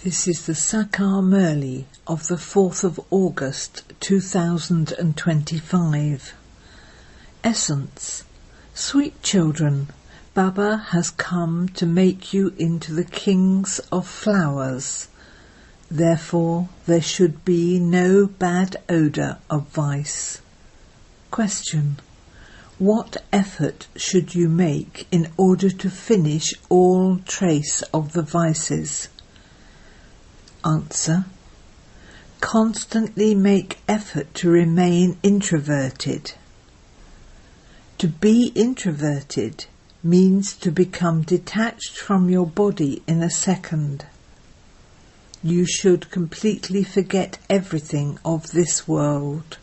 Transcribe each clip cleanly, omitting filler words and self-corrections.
This is the Sakar Murli of the 4th of August 2025. Essence. Sweet children, Baba has come to make you into the kings of flowers. Therefore there should be no bad odour of vice. Question. What effort should you make in order to finish all trace of the vices? Answer. Constantly make effort to remain introverted. To be introverted means to become detached from your body in a second. You should completely forget everything of this world.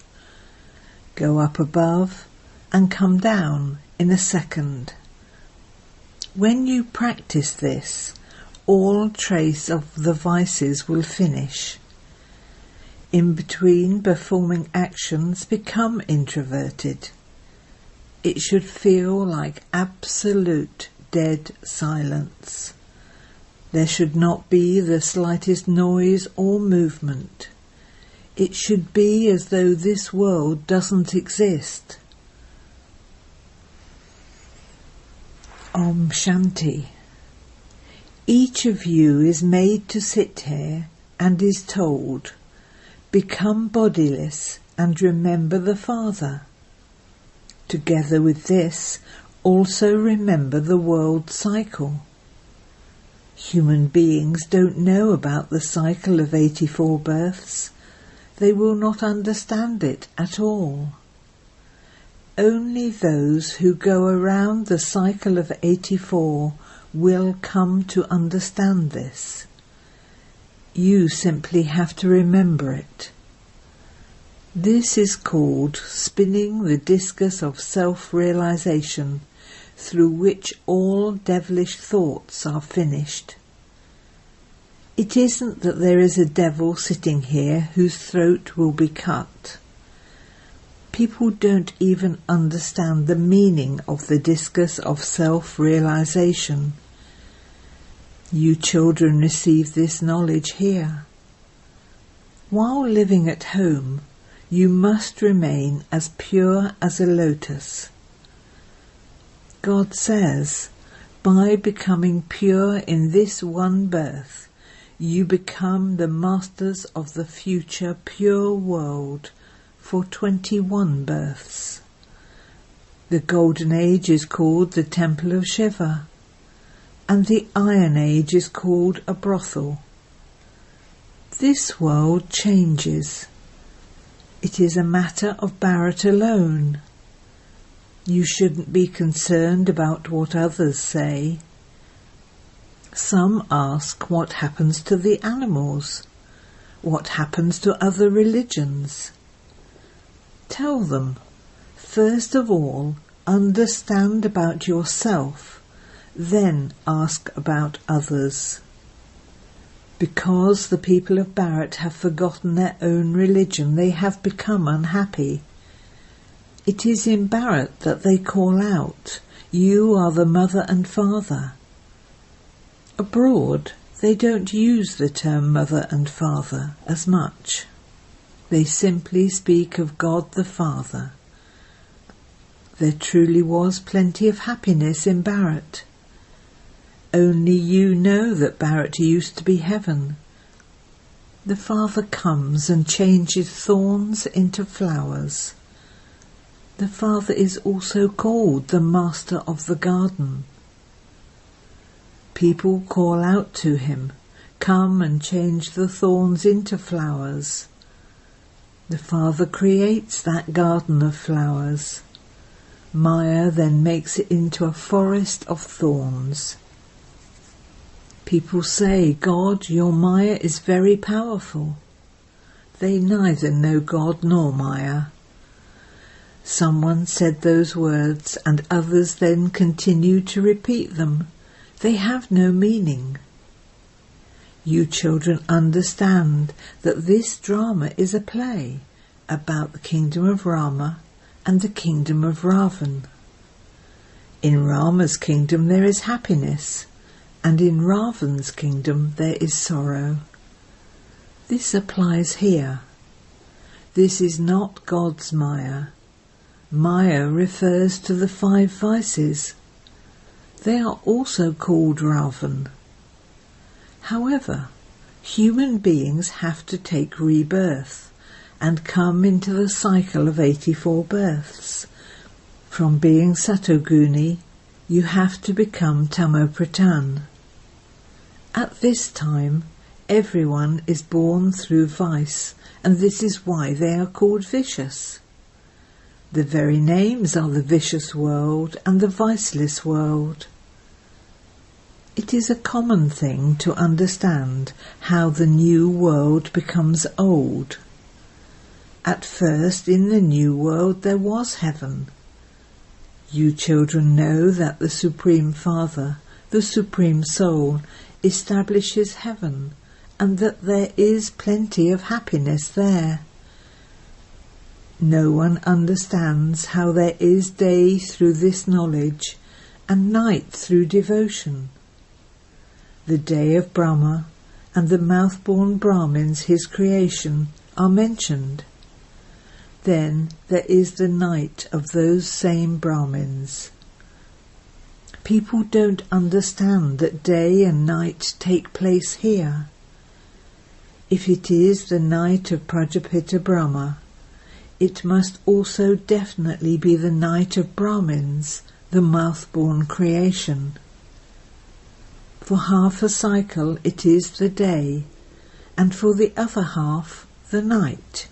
Go up above and come down in a second. When you practice this, all trace of the vices will finish. In between performing actions, become introverted. It should feel like absolute dead silence. There should not be the slightest noise or movement. It should be as though this world doesn't exist. Om Shanti. Each of you is made to sit here and is told, become bodiless and remember the Father. Together with this, also remember the world cycle. Human beings don't know about the cycle of 84 births. They will not understand it at all. Only those who go around the cycle of 84 will come to understand this. You simply have to remember it. This is called spinning the discus of self-realization, through which all devilish thoughts are finished. It isn't that there is a devil sitting here whose throat will be cut. People don't even understand the meaning of the discus of self-realization. You children receive this knowledge here. While living at home, you must remain as pure as a lotus. God says, by becoming pure in this one birth, you become the masters of the future pure world for 21 births. The Golden Age is called the Temple of Shiva, and the Iron Age is called a brothel. This world changes. It is a matter of Bharat alone. You shouldn't be concerned about what others say. Some ask what happens to the animals, what happens to other religions. Tell them, first of all, understand about yourself, then ask about others. Because the people of Bharat have forgotten their own religion, they have become unhappy. It is in Bharat that they call out, you are the mother and father. Abroad, they don't use the term mother and father as much. They simply speak of God the Father. There truly was plenty of happiness in Bharat. Only you know that Bharat used to be heaven. The Father comes and changes thorns into flowers. The Father is also called the Master of the Garden. People call out to him, come and change the thorns into flowers. The Father creates that garden of flowers. Maya then makes it into a forest of thorns. People say, God, your Maya is very powerful. They neither know God nor Maya. Someone said those words and others then continue to repeat them. They have no meaning. You children understand that this drama is a play about the kingdom of Rama and the kingdom of Ravan. In Rama's kingdom there is happiness, and in Ravan's kingdom there is sorrow. This applies here. This is not God's Maya. Maya refers to the 5 vices. They are also called Ravan. However, human beings have to take rebirth and come into the cycle of 84 births. From being Satoguni, you have to become Tamopratan. At this time, everyone is born through vice, and this is why they are called vicious. The very names are the vicious world and the viceless world. It is a common thing to understand how the new world becomes old. At first, in the new world there was heaven. You children know that the Supreme Father, the Supreme Soul, establishes heaven, and that there is plenty of happiness there. No one understands how there is day through this knowledge, and night through devotion. The day of Brahma and the mouth-born Brahmins, his creation, are mentioned. Then there is the night of those same Brahmins. People don't understand that day and night take place here. If it is the night of Prajapita Brahma, it must also definitely be the night of Brahmins, the mouth-born creation. For half a cycle it is the day, and for the other half the night.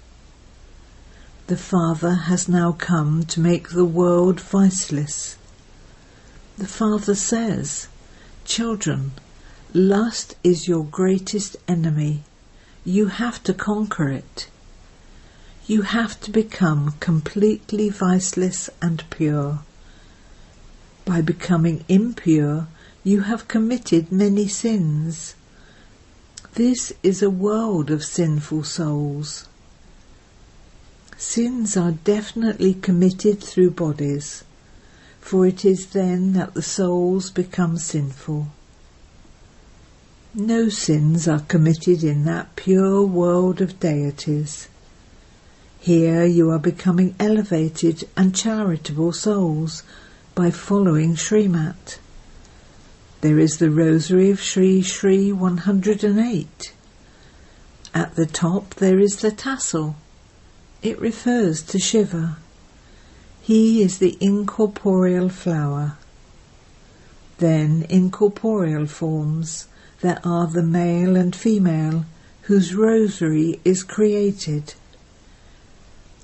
The Father has now come to make the world viceless. The Father says, "Children, lust is your greatest enemy. You have to conquer it. You have to become completely viceless and pure. By becoming impure, you have committed many sins. This is a world of sinful souls. Sins are definitely committed through bodies, for it is then that the souls become sinful. No sins are committed in that pure world of deities. Here you are becoming elevated and charitable souls by following Srimat. There is the rosary of Sri Sri 108. At the top there is the tassel. It refers to Shiva. He is the incorporeal flower. Then in corporeal forms there are the male and female whose rosary is created.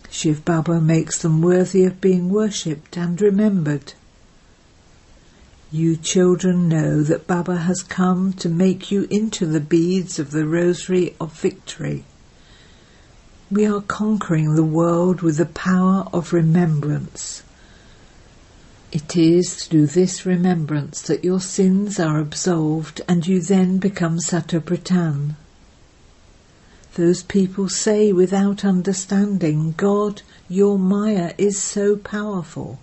Shivbaba makes them worthy of being worshipped and remembered. You children know that Baba has come to make you into the beads of the rosary of victory. We are conquering the world with the power of remembrance. It is through this remembrance that your sins are absolved and you then become Satopratan. Those people say without understanding, God, your Maya is so powerful.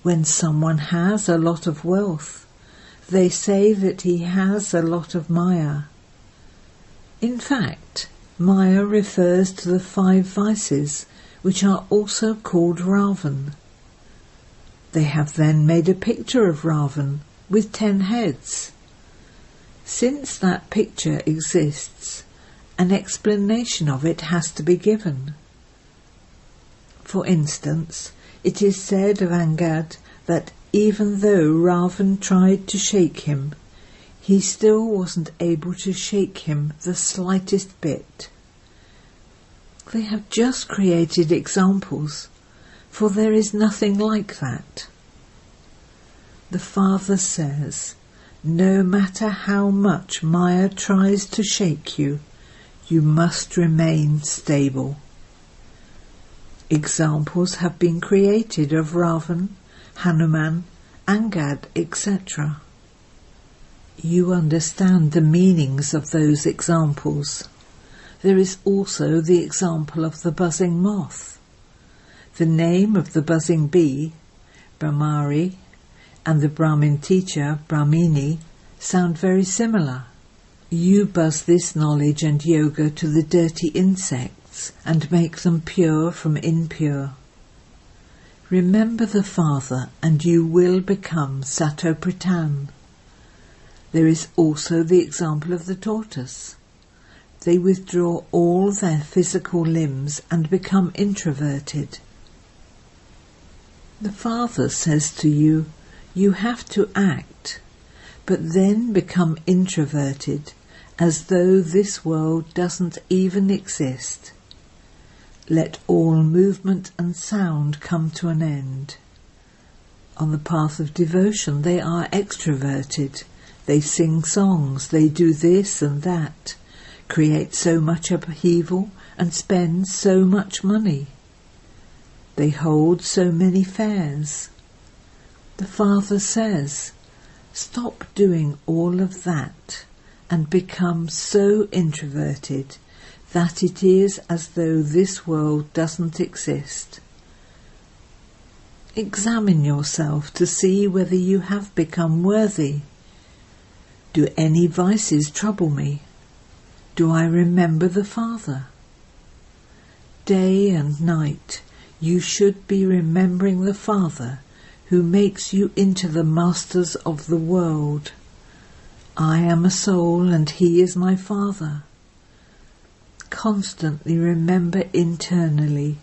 When someone has a lot of wealth, they say that he has a lot of Maya. In fact, Maya refers to the 5 vices, which are also called Ravan. They have then made a picture of Ravan with 10 heads. Since that picture exists, an explanation of it has to be given. For instance, it is said of Angad that even though Ravan tried to shake him, he still wasn't able to shake him the slightest bit. They have just created examples, for there is nothing like that. The Father says, no matter how much Maya tries to shake you, you must remain stable. Examples have been created of Ravan, Hanuman, Angad, etc. You understand the meanings of those examples. There is also the example of the buzzing moth. The name of the buzzing bee, Brahmari, and the Brahmin teacher, Brahmini, sound very similar. You buzz this knowledge and yoga to the dirty insects and make them pure from impure. Remember the Father and you will become Satopritan. There is also the example of the tortoise. They withdraw all their physical limbs and become introverted. The Father says to you, you have to act, but then become introverted, as though this world doesn't even exist. Let all movement and sound come to an end. On the path of devotion they are extroverted. They sing songs, they do this and that, create so much upheaval and spend so much money. They hold so many fairs. The Father says, stop doing all of that and become so introverted that it is as though this world doesn't exist. Examine yourself to see whether you have become worthy. Do any vices trouble me? Do I remember the Father? Day and night you should be remembering the Father who makes you into the masters of the world. I am a soul and he is my Father. Constantly remember internally,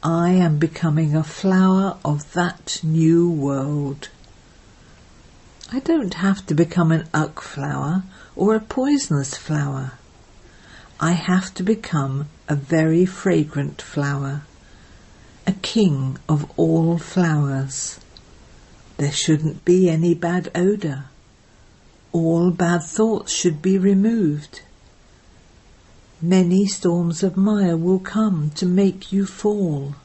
I am becoming a flower of that new world. I don't have to become an uck flower or a poisonous flower. I have to become a very fragrant flower, a king of all flowers. There shouldn't be any bad odour. All bad thoughts should be removed. Many storms of Maya will come to make you fall.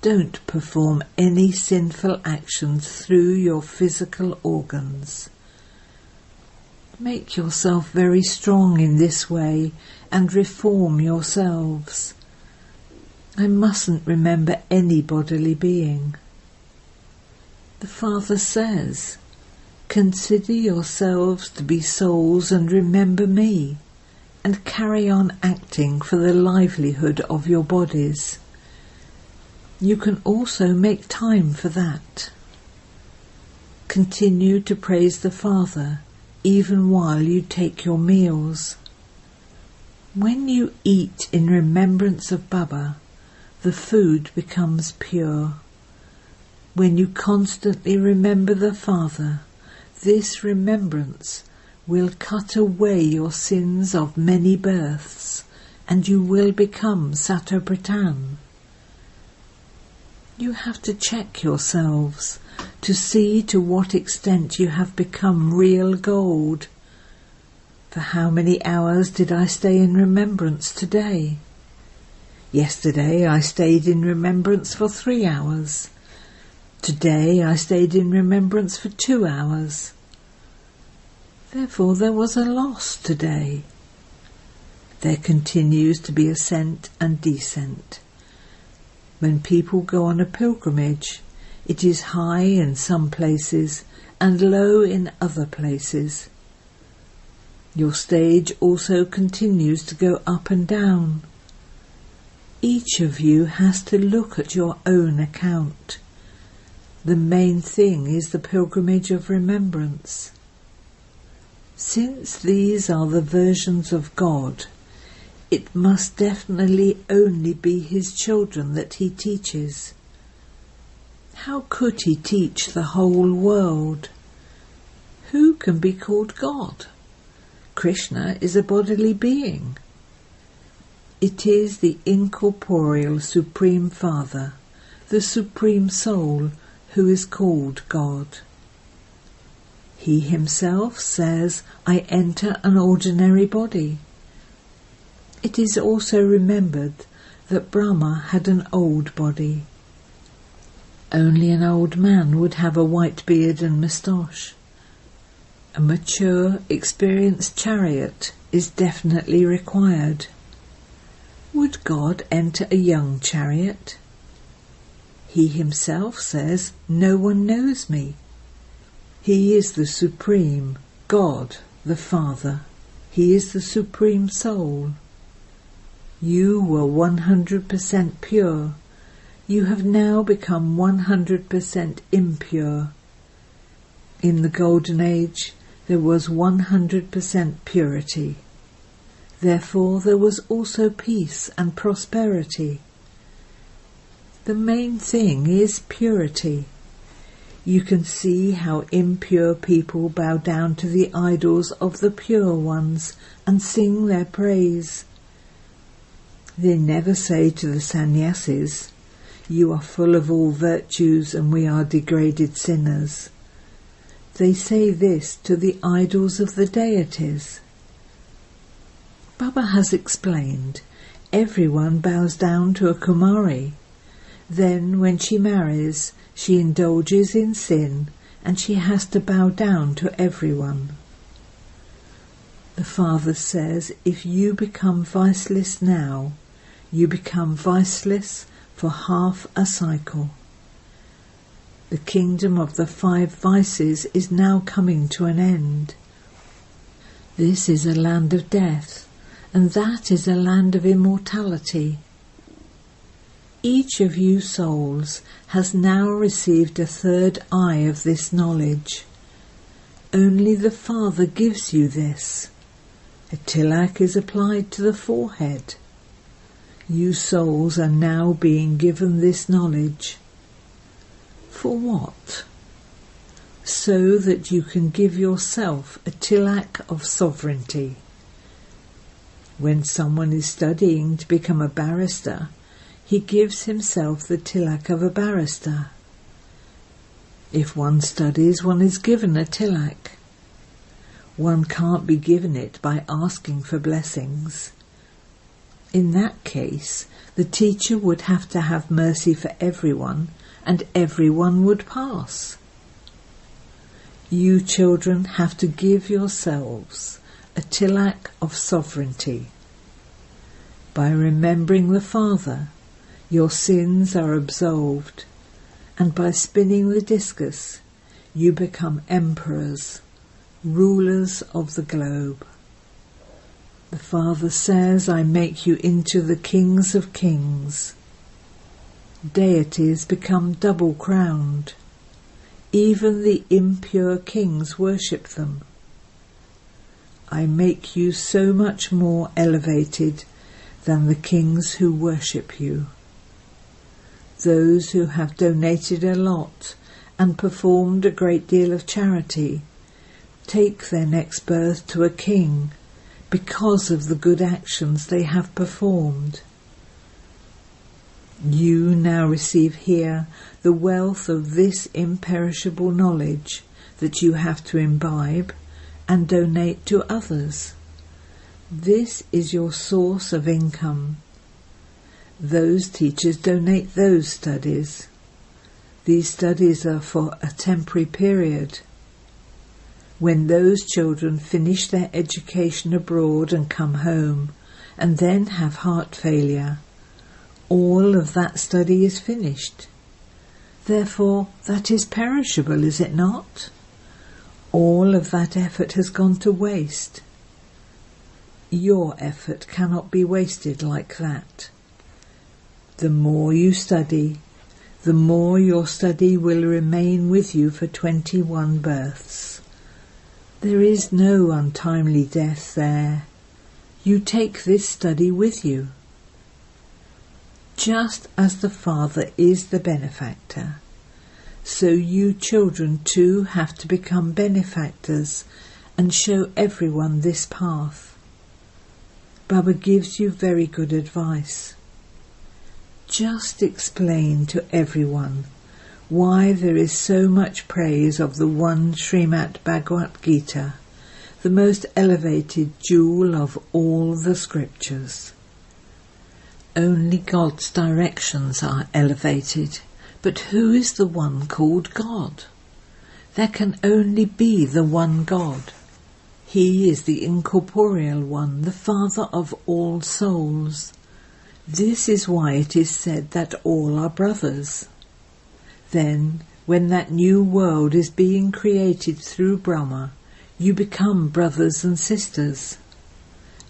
Don't perform any sinful actions through your physical organs. Make yourself very strong in this way and reform yourselves. I mustn't remember any bodily being. The Father says, consider yourselves to be souls and remember me, and carry on acting for the livelihood of your bodies. You can also make time for that. Continue to praise the Father even while you take your meals. When you eat in remembrance of Baba, the food becomes pure. When you constantly remember the Father, this remembrance will cut away your sins of many births, and you will become Satopritan. You have to check yourselves to see to what extent you have become real gold. For how many hours did I stay in remembrance today? Yesterday I stayed in remembrance for 3 hours. Today I stayed in remembrance for 2 hours. Therefore there was a loss today. There continues to be ascent and descent. When people go on a pilgrimage, it is high in some places and low in other places. Your stage also continues to go up and down. Each of you has to look at your own account. The main thing is the pilgrimage of remembrance. Since these are the versions of God, it must definitely only be his children that he teaches. How could he teach the whole world? Who can be called God? Krishna is a bodily being. It is the incorporeal Supreme Father, the Supreme Soul, who is called God. He himself says, I enter an ordinary body. It is also remembered that Brahma had an old body. Only an old man would have a white beard and moustache. A mature, experienced chariot is definitely required. Would God enter a young chariot? He himself says, no one knows me. He is the Supreme, God, the Father. He is the Supreme Soul. You were 100% pure. You have now become 100% impure. In the Golden Age, there was 100% purity. Therefore, there was also peace and prosperity. The main thing is purity. You can see how impure people bow down to the idols of the pure ones and sing their praise. They never say to the sannyasis, "You are full of all virtues and we are degraded sinners." They say this to the idols of the deities. Baba has explained, everyone bows down to a Kumari. Then, when she marries, she indulges in sin and she has to bow down to everyone. The Father says, if you become viceless now, you become viceless for half a cycle. The kingdom of the 5 vices is now coming to an end. This is a land of death, and that is a land of immortality. Each of you souls has now received a 3rd eye of this knowledge. Only the Father gives you this. A tilak is applied to the forehead. You souls are now being given this knowledge. For what? So that you can give yourself a tilak of sovereignty. When someone is studying to become a barrister, he gives himself the tilak of a barrister. If one studies, one is given a tilak. One can't be given it by asking for blessings. In that case, the teacher would have to have mercy for everyone, and everyone would pass. You children have to give yourselves a tilak of sovereignty. By remembering the Father, your sins are absolved, and by spinning the discus, you become emperors, rulers of the globe. The Father says, I make you into the kings of kings. Deities become double-crowned. Even the impure kings worship them. I make you so much more elevated than the kings who worship you. Those who have donated a lot and performed a great deal of charity take their next birth to a king because of the good actions they have performed. You now receive here the wealth of this imperishable knowledge that you have to imbibe and donate to others. This is your source of income. Those teachers donate those studies. These studies are for a temporary period. When those children finish their education abroad and come home, and then have heart failure, all of that study is finished. Therefore, that is perishable, is it not? All of that effort has gone to waste. Your effort cannot be wasted like that. The more you study, the more your study will remain with you for 21 births. There is no untimely death there. You take this study with you. Just as the Father is the benefactor, so you children too have to become benefactors and show everyone this path. Baba gives you very good advice. Just explain to everyone why there is so much praise of the one Srimad Bhagavad Gita, the most elevated jewel of all the scriptures. Only God's directions are elevated, but who is the one called God? There can only be the one God. He is the incorporeal one, the Father of all souls. This is why it is said that all are brothers. Then, when that new world is being created through Brahma, You become brothers and sisters.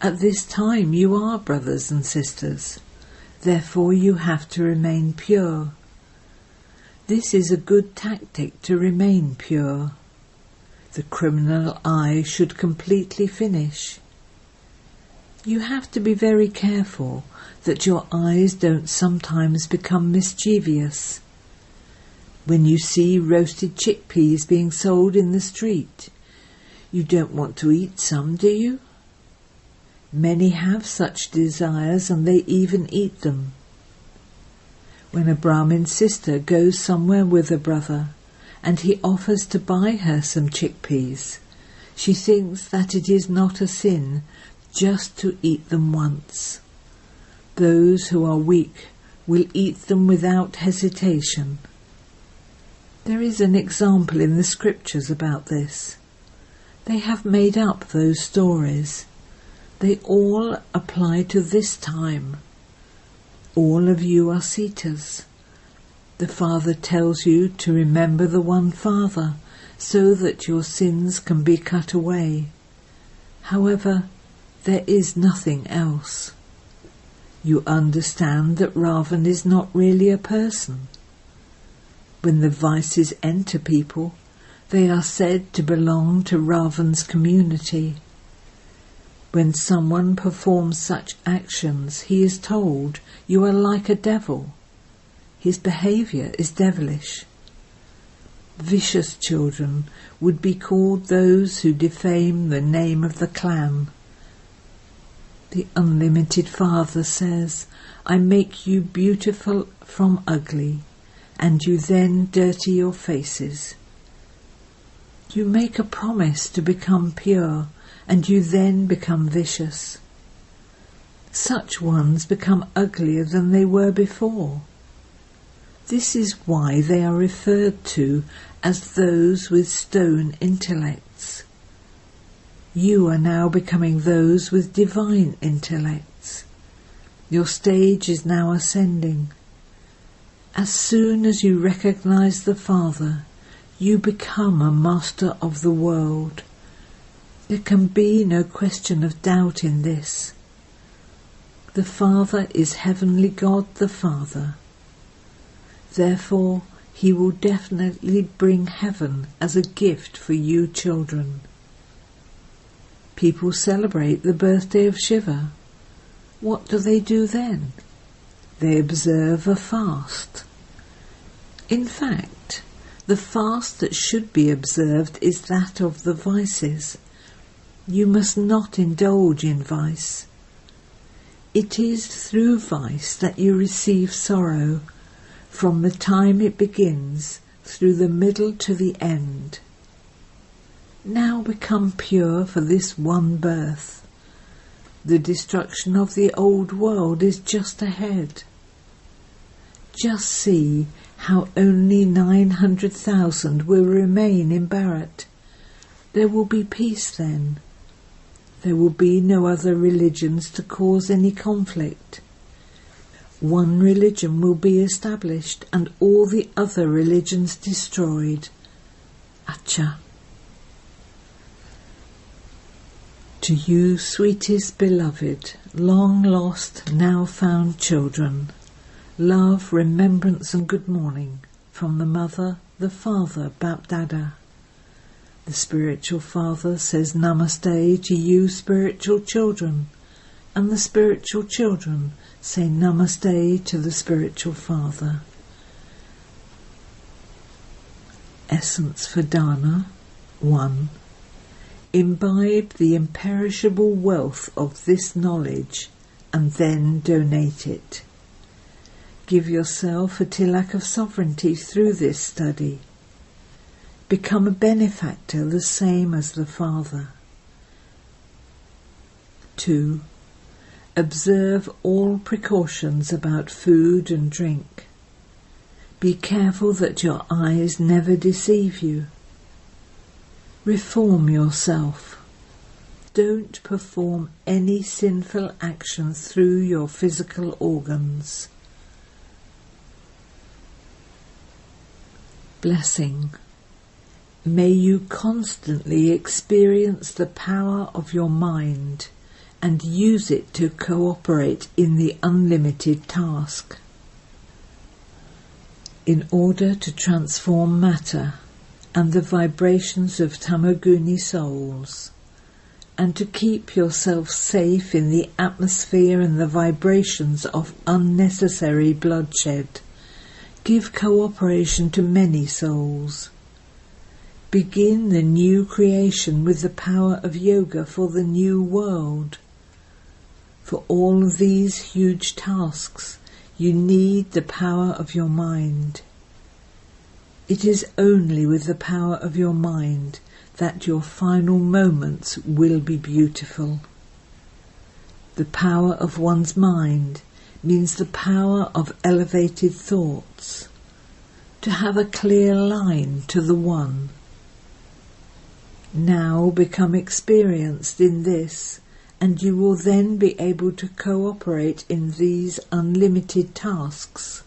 At this time you are brothers and sisters. Therefore you have to remain pure. This is a good tactic to remain pure. The criminal eye should completely finish. You have to be very careful that your eyes don't sometimes become mischievous. When you see roasted chickpeas being sold in the street, you don't want to eat some, do you? Many have such desires and they even eat them. When a Brahmin sister goes somewhere with a brother and he offers to buy her some chickpeas, she thinks that it is not a sin just to eat them once. Those who are weak will eat them without hesitation. There is an example in the scriptures about this. They have made up those stories. They all apply to this time. All of you are Sitas. The Father tells you to remember the one Father so that your sins can be cut away. However, there is nothing else. You understand that Ravan is not really a person. When the vices enter people, they are said to belong to Ravan's community. When someone performs such actions, he is told, "You are like a devil." His behaviour is devilish. Vicious children would be called those who defame the name of the clan. The Unlimited Father says, "I make you beautiful from ugly, and you then dirty your faces." You make a promise to become pure, and you then become vicious. Such ones become uglier than they were before. This is why they are referred to as those with stone intellects. You are now becoming those with divine intellects. Your stage is now ascending. As soon as you recognize the Father, you become a master of the world. There can be no question of doubt in this. The Father is Heavenly God the Father. Therefore, He will definitely bring heaven as a gift for you children. People celebrate the birthday of Shiva. What do they do then? They observe a fast. In fact, the fast that should be observed is that of the vices. You must not indulge in vice. It is through vice that you receive sorrow, from the time it begins through the middle to the end. Now become pure for this one birth. The destruction of the old world is just ahead. Just see how only 900,000 will remain in Bharat. There will be peace then. There will be no other religions to cause any conflict. One religion will be established and all the other religions destroyed. Acha. To you, sweetest beloved, long lost, now found children, love, remembrance and good morning from the Mother, the Father, BapDada. The Spiritual Father says Namaste to you spiritual children, and the spiritual children say Namaste to the Spiritual Father. Essence for Dana 1. Imbibe the imperishable wealth of this knowledge and then donate it. Give yourself a tilak of sovereignty through this study. Become a benefactor the same as the Father. 2. Observe all precautions about food and drink. Be careful that your eyes never deceive you. Reform yourself. Don't perform any sinful action through your physical organs. Blessing. May you constantly experience the power of your mind and use it to cooperate in the unlimited task. In order to transform matter and the vibrations of tamoguni souls, and to keep yourself safe in the atmosphere and the vibrations of unnecessary bloodshed, give cooperation to many souls. Begin the new creation with the power of yoga for the new world. For all of these huge tasks, you need the power of your mind. It is only with the power of your mind that your final moments will be beautiful. The power of one's mind means the power of elevated thoughts, to have a clear line to the One. Now become experienced in this, and you will then be able to cooperate in these unlimited tasks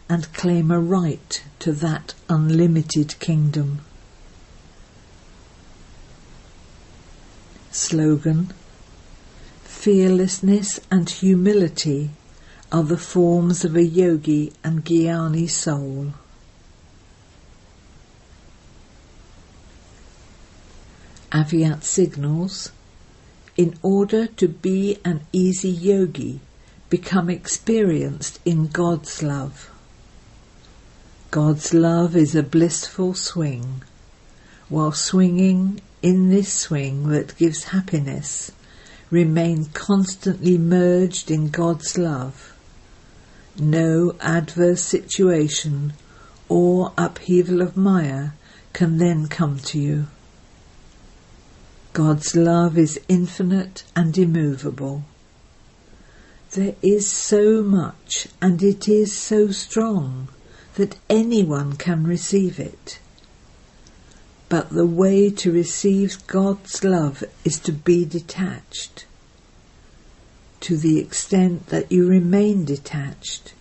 and claim a right to that unlimited kingdom. Slogan: Fearlessness and humility are the forms of a yogi and jnani soul. Avyakt signals: in order to be an easy yogi, become experienced in God's love. God's love is a blissful swing. While swinging in this swing that gives happiness, remain constantly merged in God's love. No adverse situation or upheaval of Maya can then come to you. God's love is infinite and immovable. There is so much, and it is so strong, that anyone can receive it. But the way to receive God's love is to be detached. To the extent that you remain detached,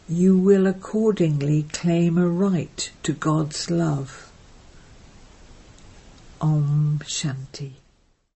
you will accordingly claim a right to God's love. Om Shanti.